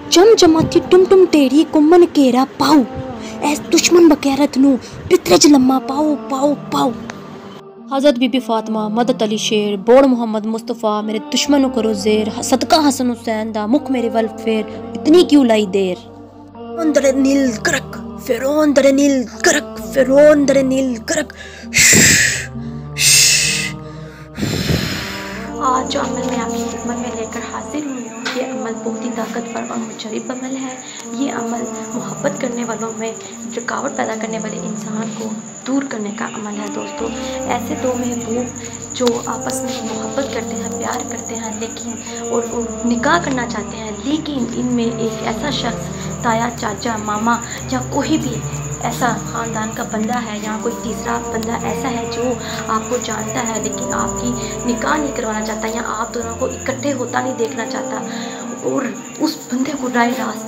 चम चमाती टुम टुम तेरी कुम्मन केरा पाऊ, ऐस दुश्मन बकैरत नू पितरज लम्मा पाओ पाओ पाओ। हज़रत बीबी फातिमा, मदद अली शेर, बोड़ मोहम्मद मुस्तफ़ा, मेरे दुश्मनों करो ज़ेर, सदका हसन हुसैन दा मुख मेरे वल फेर, इतनी क्यों लाई देर। दरे नील करक फिरौन दरे नील करक फिरौन दरे नील करक। आज जो अमल मैं आपकी खिदमत में लेकर हाजिर हुई हूँ, ये अमल बहुत ही ताकतवर और मुशर्रिफ अमल है। ये अमल मोहब्बत करने वालों में रुकावट पैदा करने वाले इंसान को दूर करने का अमल है। दोस्तों, ऐसे दो महबूब जो आपस में मोहब्बत करते हैं, प्यार करते हैं, लेकिन और निकाह करना चाहते हैं, लेकिन इनमें एक ऐसा शख्स, ताया, चाचा, मामा या कोई भी ऐसा ख़ानदान का बंदा है या कोई तीसरा बंदा ऐसा है जो आपको जानता है लेकिन आपकी निकाह नहीं करवाना चाहता या आप दोनों को इकट्ठे होता नहीं देखना चाहता, और उस बंदे को राह रास्त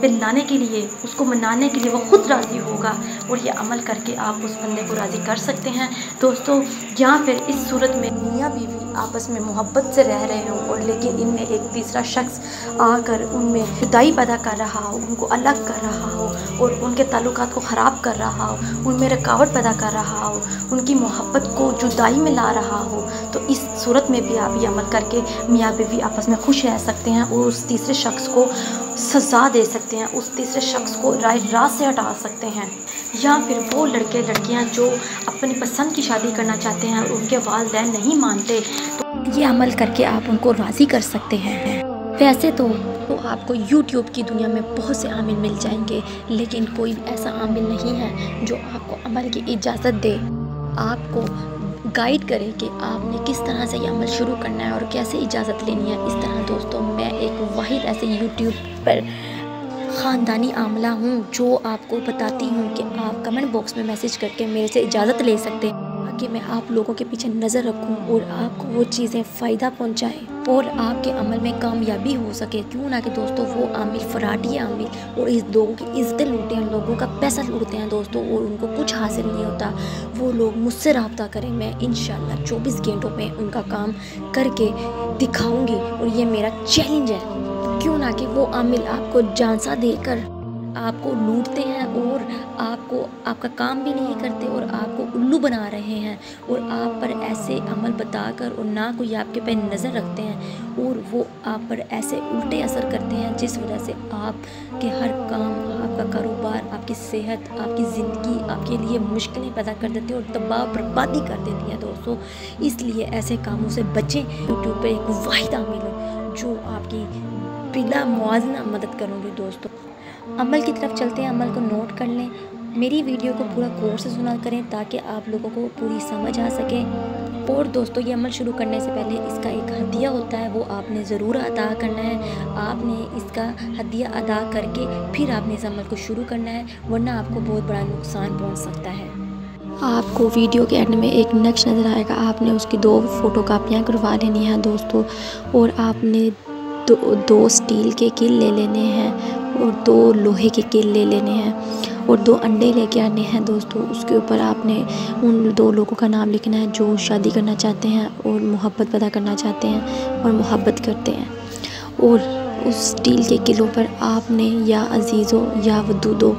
पे लाने के लिए, उसको मनाने के लिए वो खुद राज़ी होगा, और ये अमल करके आप उस बंदे को राज़ी कर सकते हैं। दोस्तों, या फिर इस सूरत में मियाँ बीवी आपस में मोहब्बत से रह रहे हों और लेकिन इनमें एक तीसरा शख्स आकर उनमें जुदाई पैदा कर रहा हो, उनको अलग कर रहा हो और उनके ताल्लुकात को ख़राब कर रहा हो, उनमें रुकावट पैदा कर रहा हो, उनकी मोहब्बत को जुदाई में ला रहा हो, तो इस सूरत में भी आप ये अमल करके मियाँ बीवी आपस में खुश रह सकते हैं और उस तीसरे शख्स को सज़ा दे सकते हैं, उस तीसरे शख्स को राह से हटा सकते हैं। या फिर वो लड़के लड़कियां जो अपनी पसंद की शादी करना चाहते हैं और उनके वालिदैन नहीं मानते, तो ये अमल करके आप उनको राज़ी कर सकते हैं। वैसे तो आपको YouTube की दुनिया में बहुत से आमिल मिल जाएंगे, लेकिन कोई ऐसा आमिल नहीं है जो आपको अमल की इजाज़त दे, आपको गाइड करे कि आपने किस तरह से ये अमल शुरू करना है और कैसे इजाज़त लेनी है। इस तरह दोस्तों, मैं एक वाहिद ऐसे YouTube पर ख़ानदानी आमला हूँ जो आपको बताती हूँ कि आप कमेंट बॉक्स में मैसेज करके मेरे से इजाज़त ले सकते हैं, ताकि मैं आप लोगों के पीछे नज़र रखूँ और आपको वो चीज़ें फ़ायदा पहुँचाएँ और आपके अमल में कामयाबी हो सके। क्यों ना कि दोस्तों वो आमिल फराडी आमिल और इस लोगों की इज़्ज़तें लूटते हैं, लोगों का पैसा लूटते हैं दोस्तों, और उनको कुछ हासिल नहीं होता। वो लोग मुझसे रब्ता करें, मैं इंशाल्लाह 24 घंटों में उनका काम करके दिखाऊंगी और ये मेरा चैलेंज है। क्यों ना कि वो आमिल आपको झांसा देकर आपको लूटते हैं और आपको आपका काम भी नहीं करते और आपको उल्लू बना रहे हैं और आप पर ऐसे अमल बताकर और ना कोई आपके पे नज़र रखते हैं और वो आप पर ऐसे उल्टे असर करते हैं जिस वजह से आपके हर काम, आपका कारोबार, आपकी सेहत, आपकी ज़िंदगी आपके लिए मुश्किलें पैदा कर देते हैं और तबाह बर्बादी कर देती है दोस्तों। इसलिए ऐसे कामों से बचें। यूट्यूब पर एक वाहिद आमिल हूँ जो आपकी बिला मुआवजा मदद करूँगी दोस्तों। अमल की तरफ चलते हैं, अमल को नोट कर लें। मेरी वीडियो को पूरा गौर से सुना करें ताकि आप लोगों को पूरी समझ आ सके। और दोस्तों, ये अमल शुरू करने से पहले इसका एक हदिया होता है, वो आपने ज़रूर अदा करना है। आपने इसका हदिया अदा करके फिर आपने इस अमल को शुरू करना है, वरना आपको बहुत बड़ा नुकसान पहुँच सकता है। आपको वीडियो के एंड में एक नक्श नज़र आएगा, आपने उसकी 2 फ़ोटो कापियाँ करवा लेनी हैं दोस्तों, और आपने दो स्टील के किल ले लेने हैं और 2 लोहे के किल ले लेने हैं और 2 अंडे लेके आने हैं दोस्तों। उसके ऊपर आपने उन 2 लोगों का नाम लिखना है जो शादी करना चाहते हैं और मोहब्बत पैदा करना चाहते हैं और मोहब्बत करते हैं, और उस स्टील के किलों पर आपने या अजीज़ो या वदूदो,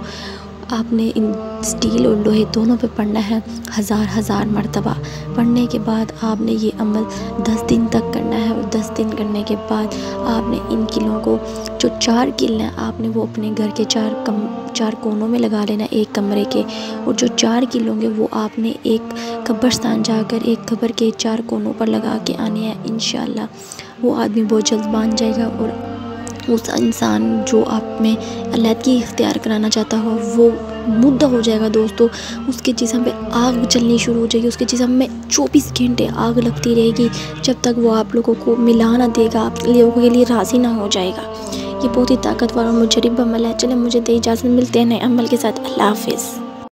आपने इन स्टील और लोहे दोनों पे पढ़ना है 1000 मरतबा। पढ़ने के बाद आपने ये अमल 10 दिन तक करना है और 10 दिन करने के बाद आपने इन किलों को, जो 4 किल हैं, आपने वो अपने घर के 4 कोनों में लगा लेना, एक कमरे के, और जो 4 किल होंगे वो आपने एक कब्रिस्तान जाकर एक कब्र के 4 कोनों पर लगा के आने हैं। इंशाअल्लाह वो आदमी बहुत जल्द मान जाएगा और उस इंसान जो आप में अलहदगी इख्तियार कराना चाहता हो वो मुद्दा हो जाएगा दोस्तों। उसके जिस्म पे आग जलनी शुरू हो जाएगी, उसके जिस्म में 24 घंटे आग लगती रहेगी जब तक वो आप लोगों को मिला ना देगा, आप लोगों के लिए राज़ी ना हो जाएगा। ये बहुत ही ताकतवर और मुजरिब अमल है। चलें, मुझे दे इजाज़त, मिलते हैं नए अमल के साथ। अल्लाह हाफ़िज़।